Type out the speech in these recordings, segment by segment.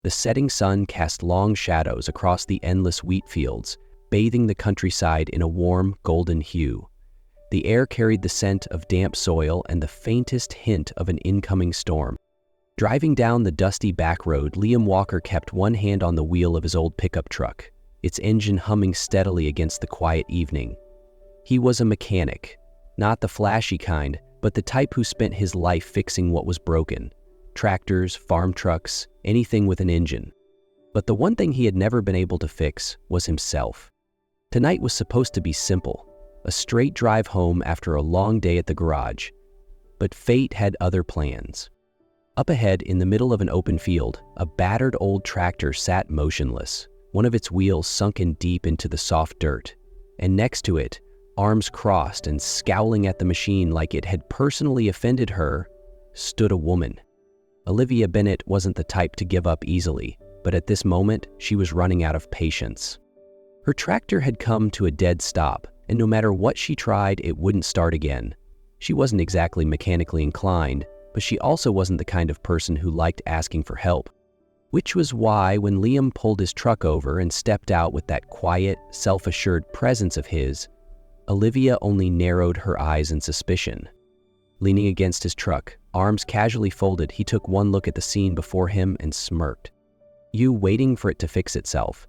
The setting sun cast long shadows across the endless wheat fields, bathing the countryside in a warm, golden hue. The air carried the scent of damp soil and the faintest hint of an incoming storm. Driving down the dusty back road, Liam Walker kept one hand on the wheel of his old pickup truck, its engine humming steadily against the quiet evening. He was a mechanic, not the flashy kind, but the type who spent his life fixing what was broken. Tractors, farm trucks, anything with an engine. But the one thing he had never been able to fix was himself. Tonight was supposed to be simple, a straight drive home after a long day at the garage. But fate had other plans. Up ahead, in the middle of an open field, a battered old tractor sat motionless, one of its wheels sunken deep into the soft dirt. And next to it, arms crossed and scowling at the machine like it had personally offended her, stood a woman. Olivia Bennett wasn't the type to give up easily, but at this moment, she was running out of patience. Her tractor had come to a dead stop, and no matter what she tried, it wouldn't start again. She wasn't exactly mechanically inclined, but she also wasn't the kind of person who liked asking for help. Which was why, when Liam pulled his truck over and stepped out with that quiet, self-assured presence of his, Olivia only narrowed her eyes in suspicion. Leaning against his truck, arms casually folded, he took one look at the scene before him and smirked. "You waiting for it to fix itself?"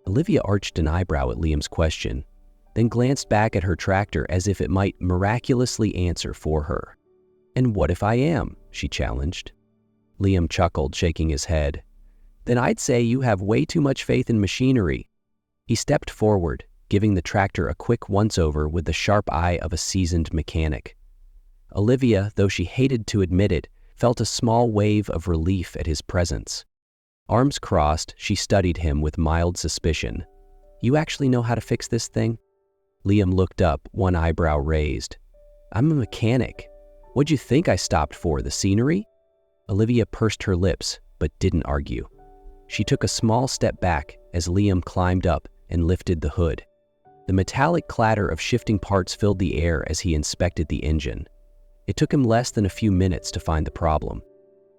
Olivia arched an eyebrow at Liam's question, then glanced back at her tractor as if it might miraculously answer for her. "And what if I am?" she challenged. Liam chuckled, shaking his head. "Then I'd say you have way too much faith in machinery." He stepped forward, giving the tractor a quick once-over with the sharp eye of a seasoned mechanic. Olivia, though she hated to admit it, felt a small wave of relief at his presence. Arms crossed, she studied him with mild suspicion. "You actually know how to fix this thing?" Liam looked up, one eyebrow raised. "I'm a mechanic. What'd you think I stopped for, the scenery?" Olivia pursed her lips, but didn't argue. She took a small step back as Liam climbed up and lifted the hood. The metallic clatter of shifting parts filled the air as he inspected the engine. It took him less than a few minutes to find the problem.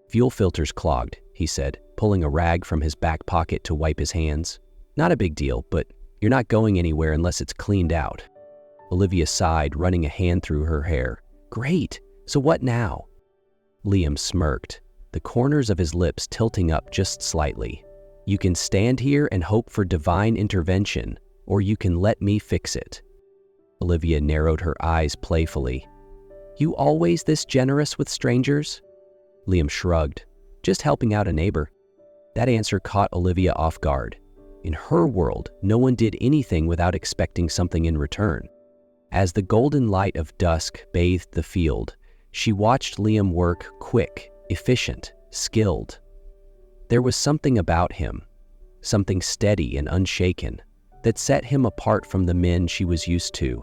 "Fuel filter's clogged," he said, pulling a rag from his back pocket to wipe his hands. "Not a big deal, but you're not going anywhere unless it's cleaned out." Olivia sighed, running a hand through her hair. "Great, so what now?" Liam smirked, the corners of his lips tilting up just slightly. "You can stand here and hope for divine intervention, or you can let me fix it." Olivia narrowed her eyes playfully. "You always this generous with strangers?" Liam shrugged. "Just helping out a neighbor." That answer caught Olivia off guard. In her world, no one did anything without expecting something in return. As the golden light of dusk bathed the field, she watched Liam work, quick, efficient, skilled. There was something about him, something steady and unshaken, that set him apart from the men she was used to.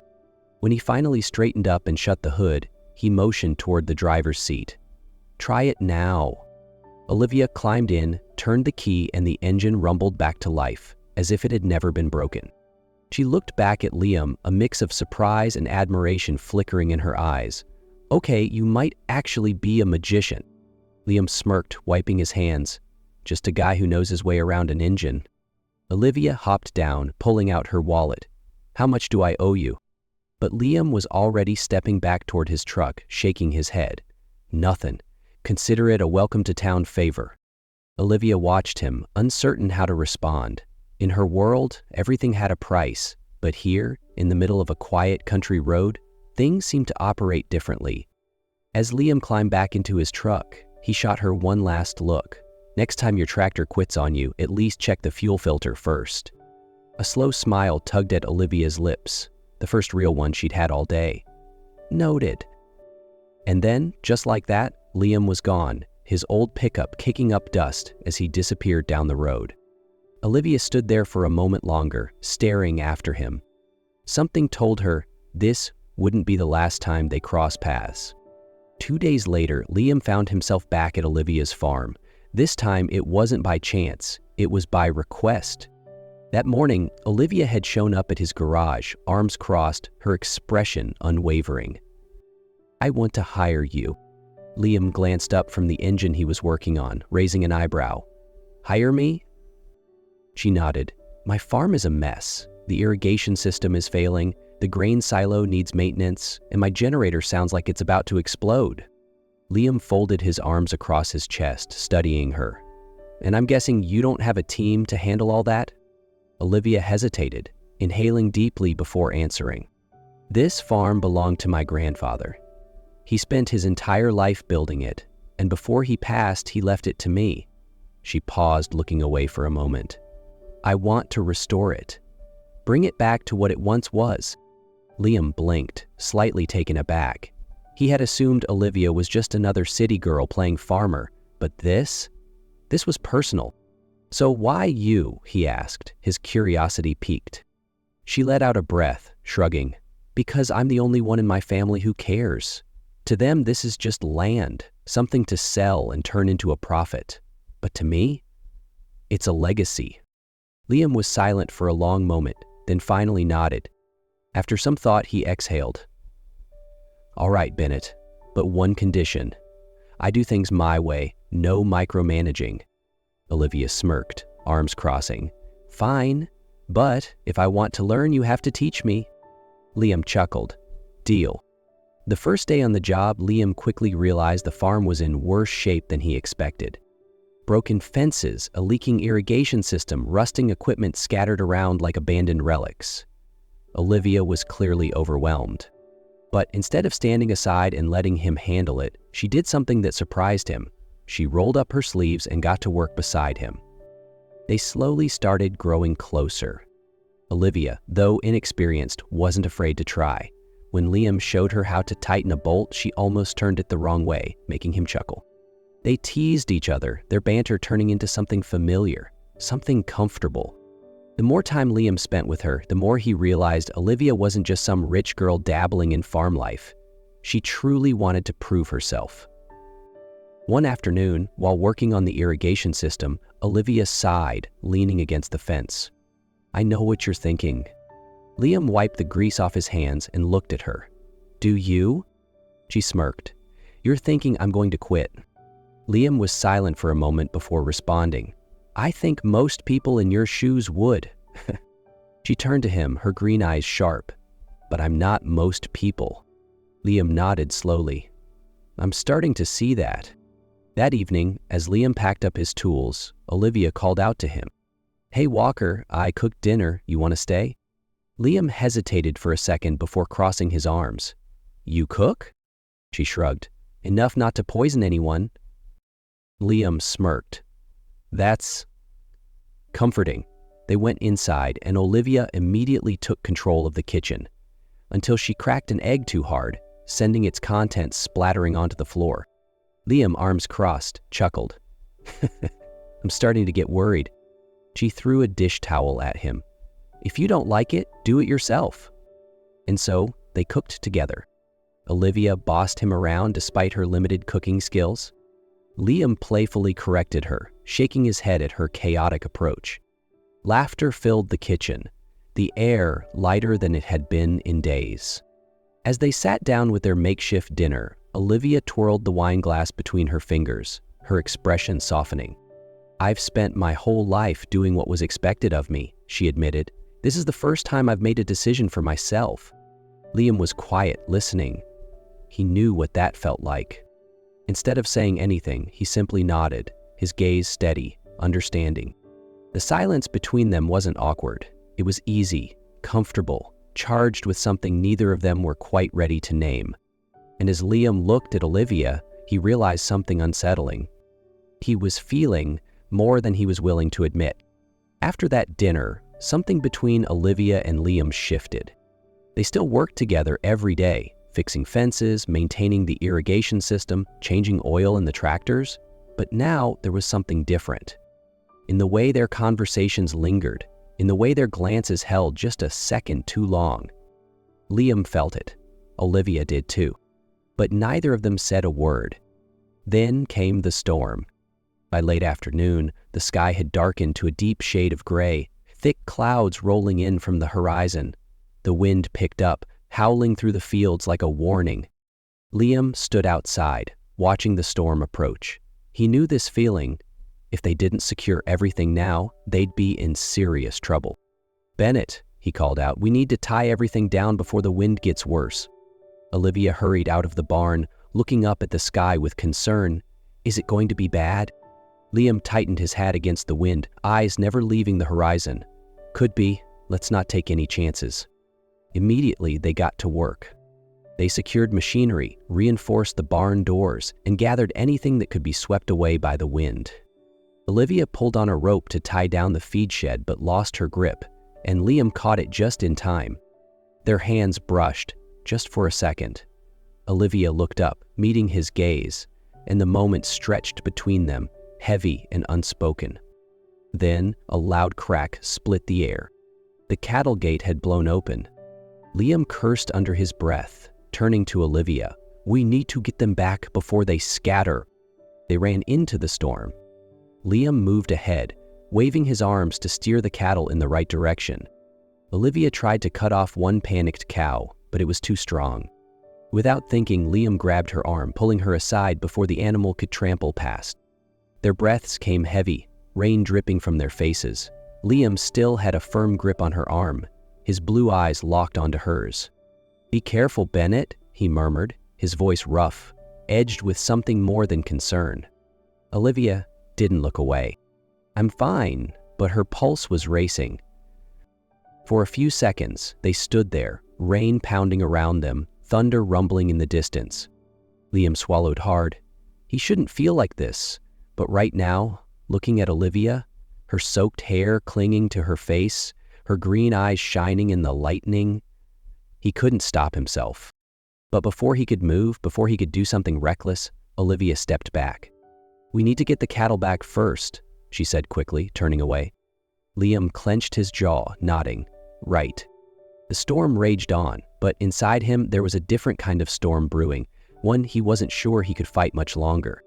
When he finally straightened up and shut the hood, he motioned toward the driver's seat. "Try it now." Olivia climbed in, turned the key, and the engine rumbled back to life, as if it had never been broken. She looked back at Liam, a mix of surprise and admiration flickering in her eyes. "Okay, you might actually be a magician." Liam smirked, wiping his hands. "Just a guy who knows his way around an engine." Olivia hopped down, pulling out her wallet. "How much do I owe you?" But Liam was already stepping back toward his truck, shaking his head. "Nothing. Consider it a welcome-to-town favor." Olivia watched him, uncertain how to respond. In her world, everything had a price, but here, in the middle of a quiet country road, things seemed to operate differently. As Liam climbed back into his truck, he shot her one last look. "Next time your tractor quits on you, at least check the fuel filter first." A slow smile tugged at Olivia's lips, the first real one she'd had all day. "Noted." And then, just like that, Liam was gone, his old pickup kicking up dust as he disappeared down the road. Olivia stood there for a moment longer, staring after him. Something told her this wouldn't be the last time they crossed paths. 2 days later, Liam found himself back at Olivia's farm. This time, it wasn't by chance, it was by request. That morning, Olivia had shown up at his garage, arms crossed, her expression unwavering. "I want to hire you." Liam glanced up from the engine he was working on, raising an eyebrow. Hire me?" She nodded. "My farm is a mess. The irrigation system is failing, the grain silo needs maintenance, and my generator sounds like it's about to explode." Liam folded his arms across his chest, studying her. "And I'm guessing you don't have a team to handle all that?" Olivia hesitated, inhaling deeply before answering. "This farm belonged to my grandfather. He spent his entire life building it, and before he passed, he left it to me." She paused, looking away for a moment. "I want to restore it. Bring it back to what it once was." Liam blinked, slightly taken aback. He had assumed Olivia was just another city girl playing farmer, but this was personal. "So why you?" he asked, his curiosity piqued. She let out a breath, shrugging. "Because I'm the only one in my family who cares. To them, this is just land, something to sell and turn into a profit. But to me, it's a legacy." Liam was silent for a long moment, then finally nodded. After some thought, he exhaled. "All right, Bennett, but one condition. I do things my way, no micromanaging." Olivia smirked, arms crossing. "Fine, but if I want to learn, you have to teach me." Liam chuckled. "Deal." The first day on the job, Liam quickly realized the farm was in worse shape than he expected. Broken fences, a leaking irrigation system, rusting equipment scattered around like abandoned relics. Olivia was clearly overwhelmed. But instead of standing aside and letting him handle it, she did something that surprised him. She rolled up her sleeves and got to work beside him. They slowly started growing closer. Olivia, though inexperienced, wasn't afraid to try. When Liam showed her how to tighten a bolt, she almost turned it the wrong way, making him chuckle. They teased each other, their banter turning into something familiar, something comfortable. The more time Liam spent with her, the more he realized Olivia wasn't just some rich girl dabbling in farm life. She truly wanted to prove herself. One afternoon, while working on the irrigation system, Olivia sighed, leaning against the fence. "I know what you're thinking." Liam wiped the grease off his hands and looked at her. "Do you?" She smirked. "You're thinking I'm going to quit." Liam was silent for a moment before responding. "I think most people in your shoes would." She turned to him, her green eyes sharp. "But I'm not most people." Liam nodded slowly. "I'm starting to see that." That evening, as Liam packed up his tools, Olivia called out to him. "Hey Walker, I cooked dinner. You want to stay?" Liam hesitated for a second before crossing his arms. "You cook?" She shrugged. "Enough not to poison anyone." Liam smirked. "That's comforting." They went inside, and Olivia immediately took control of the kitchen, until she cracked an egg too hard, sending its contents splattering onto the floor. Liam, arms crossed, chuckled. "I'm starting to get worried." She threw a dish towel at him. "If you don't like it, do it yourself." And so they cooked together. Olivia bossed him around despite her limited cooking skills. Liam playfully corrected her, shaking his head at her chaotic approach. Laughter filled the kitchen, the air lighter than it had been in days. As they sat down with their makeshift dinner, Olivia twirled the wine glass between her fingers, her expression softening. "I've spent my whole life doing what was expected of me," she admitted. "This is the first time I've made a decision for myself." Liam was quiet, listening. He knew what that felt like. Instead of saying anything, he simply nodded, his gaze steady, understanding. The silence between them wasn't awkward. It was easy, comfortable, charged with something neither of them were quite ready to name. And as Liam looked at Olivia, he realized something unsettling. He was feeling more than he was willing to admit. After that dinner, something between Olivia and Liam shifted. They still worked together every day, fixing fences, maintaining the irrigation system, changing oil in the tractors. But now there was something different. In the way their conversations lingered, in the way their glances held just a second too long. Liam felt it. Olivia did too. But neither of them said a word. Then came the storm. By late afternoon, the sky had darkened to a deep shade of gray, thick clouds rolling in from the horizon. The wind picked up, howling through the fields like a warning. Liam stood outside, watching the storm approach. He knew this feeling. If they didn't secure everything now, they'd be in serious trouble. "Bennett," he called out, "we need to tie everything down before the wind gets worse." Olivia hurried out of the barn, looking up at the sky with concern. "Is it going to be bad?" Liam tightened his hat against the wind, eyes never leaving the horizon. "Could be. Let's not take any chances." Immediately, they got to work. They secured machinery, reinforced the barn doors, and gathered anything that could be swept away by the wind. Olivia pulled on a rope to tie down the feed shed but lost her grip, and Liam caught it just in time. Their hands brushed, just for a second. Olivia looked up, meeting his gaze, and the moment stretched between them, heavy and unspoken. Then a loud crack split the air. The cattle gate had blown open. Liam cursed under his breath, turning to Olivia. "We need to get them back before they scatter." They ran into the storm. Liam moved ahead, waving his arms to steer the cattle in the right direction. Olivia tried to cut off one panicked cow, but it was too strong. Without thinking, Liam grabbed her arm, pulling her aside before the animal could trample past. Their breaths came heavy, rain dripping from their faces. Liam still had a firm grip on her arm, his blue eyes locked onto hers. "Be careful, Bennett," he murmured, his voice rough, edged with something more than concern. Olivia didn't look away. "I'm fine," but her pulse was racing. For a few seconds, they stood there, rain pounding around them, thunder rumbling in the distance. Liam swallowed hard. He shouldn't feel like this, but right now, looking at Olivia, her soaked hair clinging to her face, her green eyes shining in the lightning, he couldn't stop himself. But before he could move, before he could do something reckless, Olivia stepped back. "We need to get the cattle back first," she said quickly, turning away. Liam clenched his jaw, nodding. "Right." The storm raged on, but inside him there was a different kind of storm brewing, one he wasn't sure he could fight much longer.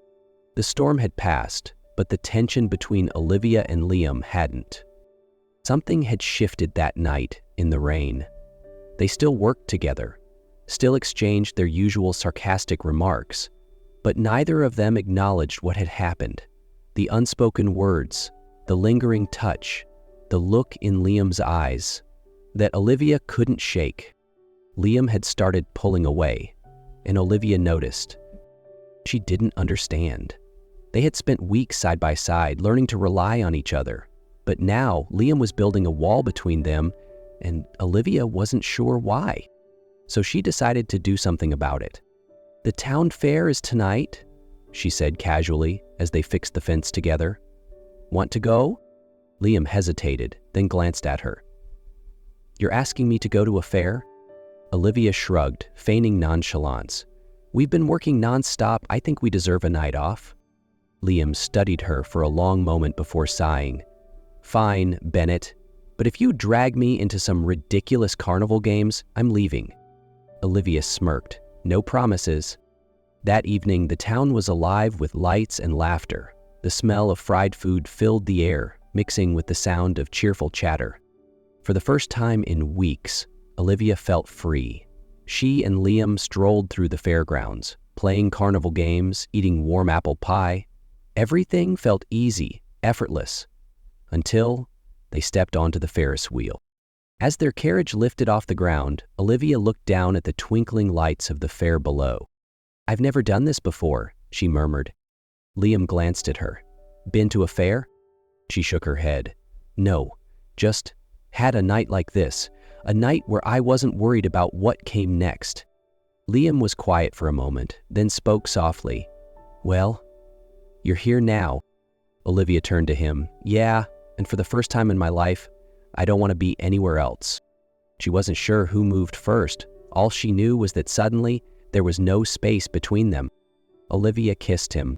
The storm had passed, but the tension between Olivia and Liam hadn't. Something had shifted that night in the rain. They still worked together, still exchanged their usual sarcastic remarks, but neither of them acknowledged what had happened. The unspoken words, the lingering touch, the look in Liam's eyes that Olivia couldn't shake. Liam had started pulling away, and Olivia noticed. She didn't understand. They had spent weeks side by side learning to rely on each other, but now Liam was building a wall between them, and Olivia wasn't sure why. So she decided to do something about it. "The town fair is tonight," she said casually as they fixed the fence together. "Want to go?" Liam hesitated, then glanced at her. "You're asking me to go to a fair?" Olivia shrugged, feigning nonchalance. "We've been working nonstop. I think we deserve a night off." Liam studied her for a long moment before sighing. "Fine, Bennett, but if you drag me into some ridiculous carnival games, I'm leaving." Olivia smirked. "No promises." That evening, the town was alive with lights and laughter. The smell of fried food filled the air, mixing with the sound of cheerful chatter. For the first time in weeks, Olivia felt free. She and Liam strolled through the fairgrounds, playing carnival games, eating warm apple pie. Everything felt easy, effortless, until they stepped onto the Ferris wheel. As their carriage lifted off the ground, Olivia looked down at the twinkling lights of the fair below. "I've never done this before," she murmured. Liam glanced at her. "Been to a fair?" She shook her head. "No, just had a night like this, a night where I wasn't worried about what came next." Liam was quiet for a moment, then spoke softly. "Well, you're here now." Olivia turned to him. "Yeah, and for the first time in my life, I don't want to be anywhere else." She wasn't sure who moved first. All she knew was that suddenly there was no space between them. Olivia kissed him.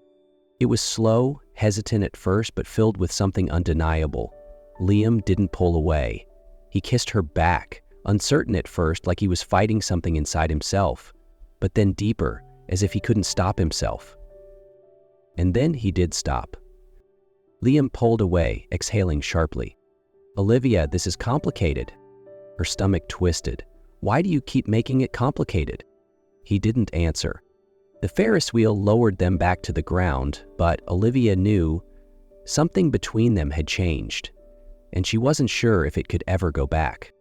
It was slow, hesitant at first, but filled with something undeniable. Liam didn't pull away. He kissed her back, uncertain at first, like he was fighting something inside himself, but then deeper, as if he couldn't stop himself. And then he did stop. Liam pulled away, exhaling sharply. "Olivia, this is complicated." Her stomach twisted. "Why do you keep making it complicated?" He didn't answer. The Ferris wheel lowered them back to the ground, but Olivia knew Something between them had changed, and she wasn't sure if it could ever go back.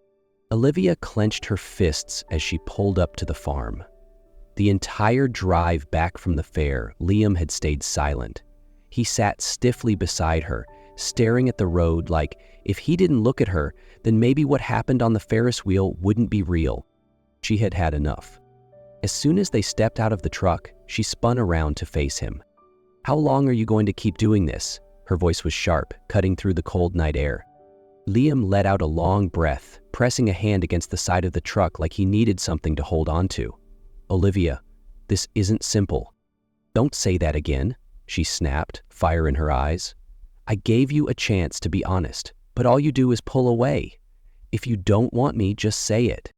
Olivia clenched her fists as she pulled up to the farm. The entire drive back from the fair, Liam had stayed silent. He sat stiffly beside her, staring at the road like if he didn't look at her, then maybe what happened on the Ferris wheel wouldn't be real. She had had enough. As soon as they stepped out of the truck, she spun around to face him. "How long are you going to keep doing this?" Her voice was sharp, cutting through the cold night air. Liam let out a long breath, pressing a hand against the side of the truck like he needed something to hold on to. "Olivia, this isn't simple." "Don't say that again," she snapped, fire in her eyes. "I gave you a chance to be honest, but all you do is pull away. If you don't want me, just say it."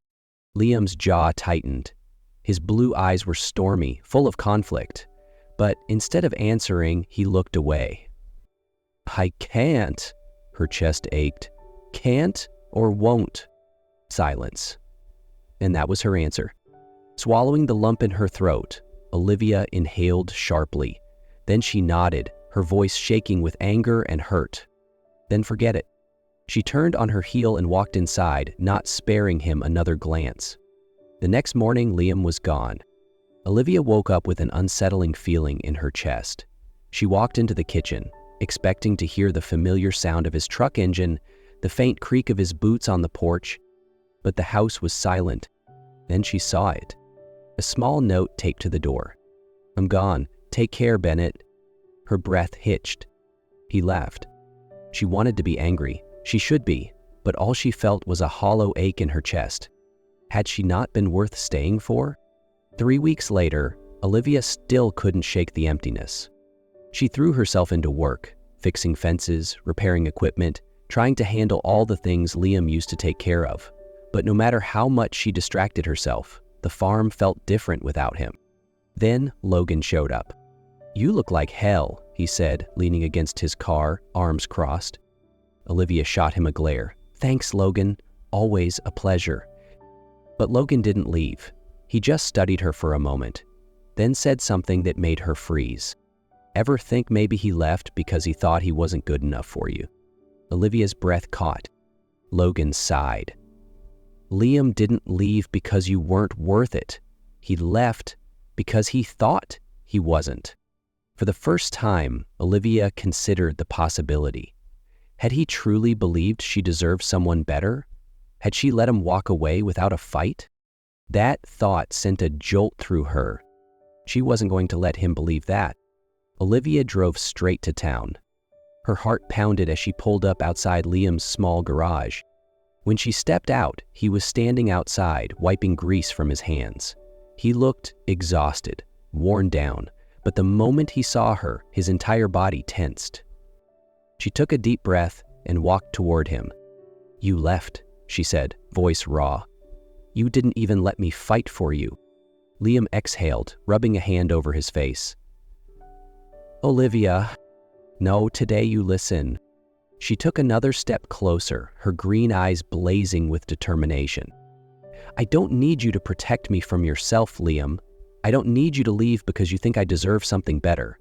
Liam's jaw tightened. His blue eyes were stormy, full of conflict, but instead of answering, he looked away. "I can't," her chest ached. "Can't or won't." Silence. And that was her answer. Swallowing the lump in her throat, Olivia inhaled sharply. Then she nodded, her voice shaking with anger and hurt. "Then forget it." She turned on her heel and walked inside, not sparing him another glance. The next morning, Liam was gone. Olivia woke up with an unsettling feeling in her chest. She walked into the kitchen, expecting to hear the familiar sound of his truck engine, the faint creak of his boots on the porch, but the house was silent. Then she saw it. A small note taped to the door. "I'm gone. Take care, Bennett." Her breath hitched. He laughed. She wanted to be angry. She should be, but all she felt was a hollow ache in her chest. Had she not been worth staying for? 3 weeks later, Olivia still couldn't shake the emptiness. She threw herself into work, fixing fences, repairing equipment, trying to handle all the things Liam used to take care of. But no matter how much she distracted herself, the farm felt different without him. Then Logan showed up. "You look like hell," he said, leaning against his car, arms crossed. Olivia shot him a glare. "Thanks, Logan. Always a pleasure." But Logan didn't leave. He just studied her for a moment, then said something that made her freeze. "Ever think maybe he left because he thought he wasn't good enough for you?" Olivia's breath caught. Logan sighed. "Liam didn't leave because you weren't worth it. He left because he thought he wasn't." For the first time, Olivia considered the possibility. Had he truly believed she deserved someone better? Had she let him walk away without a fight? That thought sent a jolt through her. She wasn't going to let him believe that. Olivia drove straight to town. Her heart pounded as she pulled up outside Liam's small garage. When she stepped out, he was standing outside, wiping grease from his hands. He looked exhausted, worn down, but the moment he saw her, his entire body tensed. She took a deep breath and walked toward him. "You left," she said, voice raw. "You didn't even let me fight for you." Liam exhaled, rubbing a hand over his face. "Olivia, no, today you listen." She took another step closer, her green eyes blazing with determination. "I don't need you to protect me from yourself, Liam. I don't need you to leave because you think I deserve something better.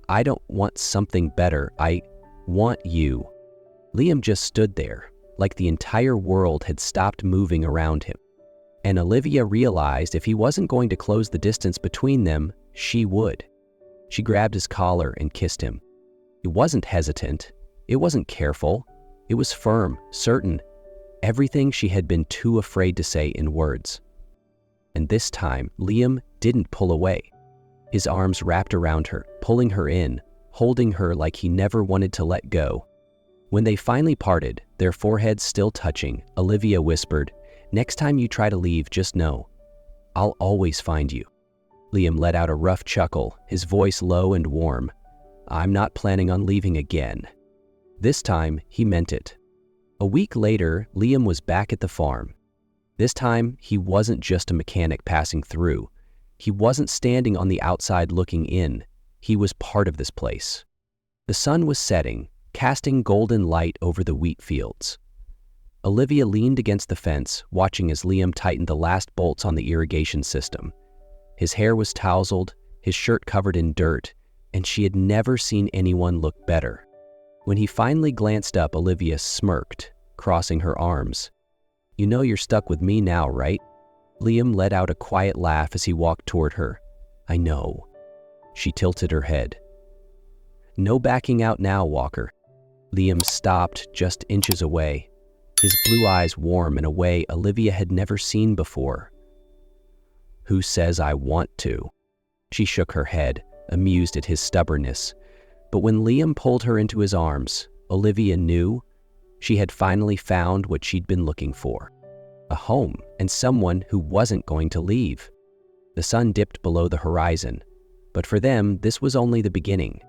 I don't want something better. I want you." Liam just stood there, like the entire world had stopped moving around him. And Olivia realized if he wasn't going to close the distance between them, she would. She grabbed his collar and kissed him. It wasn't hesitant. It wasn't careful. It was firm, certain, everything she had been too afraid to say in words. And this time, Liam didn't pull away. His arms wrapped around her, pulling her in, holding her like he never wanted to let go. When they finally parted, their foreheads still touching, Olivia whispered, "Next time you try to leave, just know, I'll always find you." Liam let out a rough chuckle, his voice low and warm. "I'm not planning on leaving again." This time, he meant it. A week later, Liam was back at the farm. This time, he wasn't just a mechanic passing through. He wasn't standing on the outside looking in. He was part of this place. The sun was setting, casting golden light over the wheat fields. Olivia leaned against the fence, watching as Liam tightened the last bolts on the irrigation system. His hair was tousled, his shirt covered in dirt, and she had never seen anyone look better. When he finally glanced up, Olivia smirked, crossing her arms. "You know you're stuck with me now, right?" Liam let out a quiet laugh as he walked toward her. "I know." She tilted her head. "No backing out now, Walker." Liam stopped just inches away, his blue eyes warm in a way Olivia had never seen before. "Who says I want to?" She shook her head, amused at his stubbornness. But when Liam pulled her into his arms, Olivia knew she had finally found what she'd been looking for. A home and someone who wasn't going to leave. The sun dipped below the horizon, but for them, this was only the beginning.